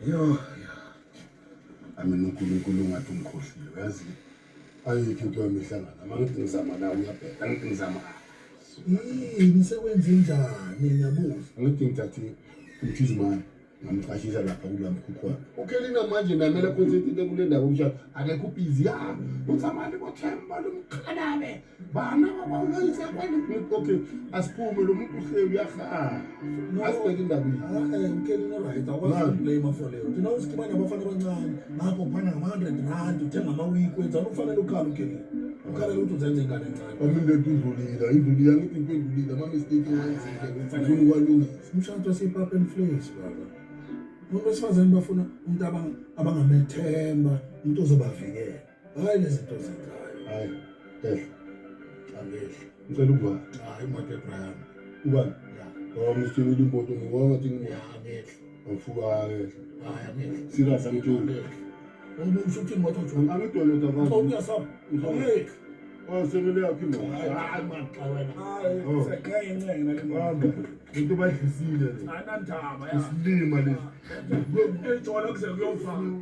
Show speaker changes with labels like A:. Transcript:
A: Yo, mina uNkulunkulu ungathi ungikhohlile uyazi. Ayikho into yamihlangana. Mangithi ngizama nawe uyabheka, ngithi ngizama.
B: Nisebenza njani ngiyabuza?
A: Ngithi ngithathe umthizimani ngamqashisa lapha kulamkhukhwana. Ukhelina manje namela concentrate kule ndawo umshado. Akekho busy ya. Utsamani bothemba lomkhalabe. Bana bawungayisa kwani okay asiphume lo muntu uhleli uyahala. Asibeke indaba iyi.
B: Ukhelina right awukwazi ukublame for leyo. Thina usikibana abafana abancane. Ngakho phana ngama-100 uthenga ama-week wenza ufanele ukhala ukhelina. Ukhala ukuthi uzenze ingane encane.
A: Amile indlulile ngithi into endlulile ama mistake wenzile ngifuna ukwalungisa.
B: Umshado wasepapa and flesh baba. Umuntu besifazane bafuna umuntu abangamethemba, umuntu ozobavikela. Hayi lezi zinto zenzayo.
A: Hayi, ehle.
B: Angehla.
A: Ngicela ukuba.
B: Hayi imoto eBrian.
A: Ubani?
B: Ya.
A: Ngicela imoto ngibona ngathi
B: Ya angehla.
A: ngifuka ehle.
B: Hayi angehla.
A: Sirasa ngitshoni.
B: Usuthi imoto uthi
A: Angidonota kahle.
B: uyasaba. Angehla.
A: Semele yakho imali.
B: Hayi man xa wena. Hayi sekhaya incene le
A: Hamba. Into bayidlisile le.
B: Anandaba ya.
A: Isilima lesi.
B: Ngithola kuze kuyofana.